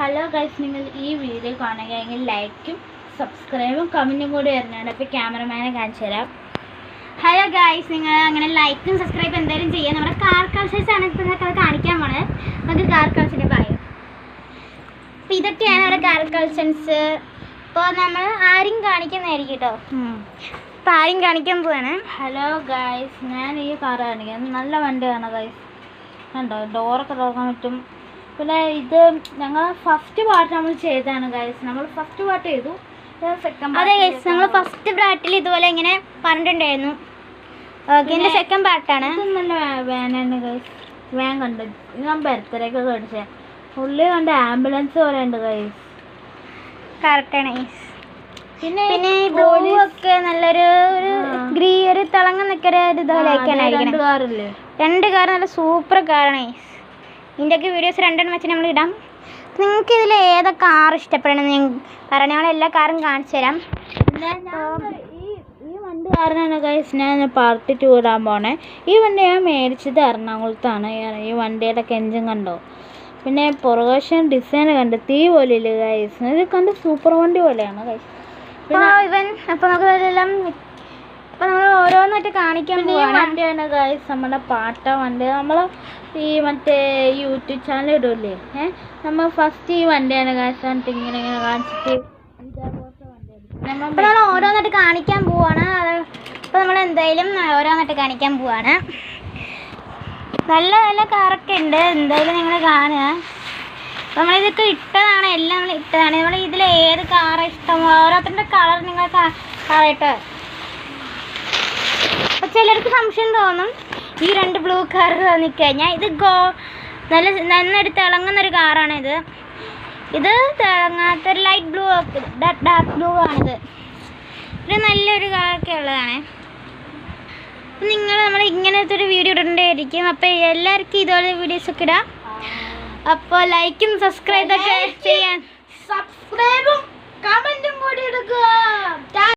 Hello guys, നിങ്ങൾ ഈ video കാണുകയെങ്കിൽ ലൈക്കും സബ്സ്ക്രൈബും കമൻറ്റും കൂടി വരുന്നുണ്ട്. അപ്പോൾ ക്യാമറമാനെ കാണിച്ചു തരാം. ഹലോ ഗൈസ്, നിങ്ങൾ അങ്ങനെ ലൈക്കും സബ്സ്ക്രൈബ് എന്തായാലും ചെയ്യാം. നമ്മുടെ കാർ കൾച്ചേഴ്സ് ആണ് ഇപ്പോൾ നിങ്ങൾക്ക് അത് കാണിക്കാൻ പോണത്. നമുക്ക് കാർ കൾച്ചറിൻ്റെ പറയും. അപ്പോൾ ഇതൊക്കെയാണ് നമ്മുടെ കാർ കൾച്ചേഴ്സ്. ഇപ്പോൾ നമ്മൾ ആരും കാണിക്കുന്നതായിരിക്കും കേട്ടോ. ഇപ്പോൾ ആരും കാണിക്കാൻ പോവാണ്. ഹലോ ഗൈസ്, ഞാൻ ഈ കാർ കാണിക്കാം. നല്ല വണ്ടിയാണ് ഗൈസ്. കണ്ടോ, ഡോറൊക്കെ തുറക്കാൻ പറ്റും. പിന്നെ ഇത് ഞങ്ങൾ ഫസ്റ്റ് പാർട്ട് നമ്മൾ ചെയ്തതാണ് ഗൈസ്. നമ്മൾ ഫസ്റ്റ് പാർട്ട് ചെയ്തു. അതെ ഗൈസ്, നമ്മൾ ഫസ്റ്റ് പാർട്ടിൽ ഇതുപോലെ ഇങ്ങനെ പറഞ്ഞിട്ടുണ്ടായിരുന്നു. ഓക്കെ, എൻ്റെ സെക്കൻഡ് പാർട്ടാണ്. ഇത് നല്ല വാനാണ് ഗൈസ്. വാൻ കണ്ടു, ഞാൻ ബർത്ത്ഡേക്ക് മേടിച്ചത്. ഉള്ളിൽ കണ്ട ആംബുലൻസ് പോലെ ഉണ്ട് ഗൈസ്. കറക്റ്റാണ് ഗൈസ്. പിന്നെ ഒക്കെ നല്ലൊരു ഒരു തിളങ്ങ നിൽക്കുന്ന ഇതുപോലെയൊക്കെയാണ് കാറില്ലേ. രണ്ട് കാർ നല്ല സൂപ്പർ കാറാണ് ഗൈസ്. ഇതിൻ്റെയൊക്കെ വീഡിയോസ് രണ്ടെണ്ണം വെച്ച് നമ്മൾ ഇടാം. നിങ്ങൾക്ക് ഇതിൽ ഏതാ കാർ ഇഷ്ടപ്പെടണമെന്ന് ഞാൻ പറയാം. ഞങ്ങൾ എല്ലാ കാറും കാണിച്ചു തരാം. ഈ വണ്ടി കാരനാണ് ഗൈസ് ഞാൻ പാർട്ട് 2 ഇടാൻ പോണേ. ഈ വണ്ടി ഞാൻ മേടിച്ചത് എറണാകുളത്താണ്. ഈ വണ്ടിയുടെ എഞ്ചിൻ കണ്ടോ, പിന്നെ പുറകുവശം ഡിസൈൻ കണ്ട് തീ പോലെ ഇല്ല ഗൈസ്. ഇത് കണ്ട് സൂപ്പർ വണ്ടി പോലെയാണ് ഗൈസ്. അപ്പോൾ നമുക്ക് ഇതെല്ലാം അപ്പോൾ നമ്മൾ ഓരോന്നായിട്ട് കാണിക്കാൻ പോവാണ്. വണ്ടിയാണ് ഗൈസ് നമ്മുടെ പാട്ട വണ്ടി. നമ്മൾ ഈ മറ്റേ യൂട്യൂബ് ചാനൽ ഇടൂല്ലേ, നമ്മൾ ഫസ്റ്റ് ഈ വണ്ടിയാണ് ഗൈസ് കണ്ടിട്ട് ഇങ്ങനെ കാണിച്ചിട്ട് അപ്പോൾ നമ്മൾ ഓരോന്നായിട്ട് കാണിക്കാൻ പോവാണ്. അപ്പോൾ നമ്മൾ എന്തായാലും ഓരോന്നായിട്ട് കാണിക്കാൻ പോവാണ്. നല്ല നല്ല കാറൊക്കെ ഉണ്ട്, എന്തായാലും നിങ്ങൾ കാണുക. അപ്പോൾ നമ്മളിതൊക്കെ ഇട്ടതാണ്, എല്ലാം നമ്മൾ ഇട്ടതാണ്. നമ്മൾ ഇതിൽ ഏത് കാറാണ് ഇഷ്ടം, ഓരോരുത്തരുടെ കളർ നിങ്ങൾ പറയട്ടോ. അപ്പോൾ ചിലർക്ക് സംശയം തോന്നും ഈ രണ്ട് ബ്ലൂ കാർ നിൽക്കഴിഞ്ഞാൽ ഇത് നന്നായിട്ട് തിളങ്ങുന്നൊരു കാറാണിത്. ഇത് തിളങ്ങാത്തൊരു ലൈറ്റ് ബ്ലൂ, ഡാർക്ക് ബ്ലൂ ആണിത്. ഇത് നല്ലൊരു കളറൊക്കെ ഉള്ളതാണ്. അപ്പം നമ്മൾ ഇങ്ങനത്തെ ഒരു വീഡിയോ ഇടേണ്ടിയിരിക്കും. അപ്പോൾ എല്ലാവർക്കും ഇതുപോലെ വീഡിയോസൊക്കെ ഇടാം. അപ്പോൾ ലൈക്കും സബ്സ്ക്രൈബൊക്കെ ചെയ്യാൻ സബ്സ്ക്രൈബും കമൻറ്റും കൂടി എടുക്കുക.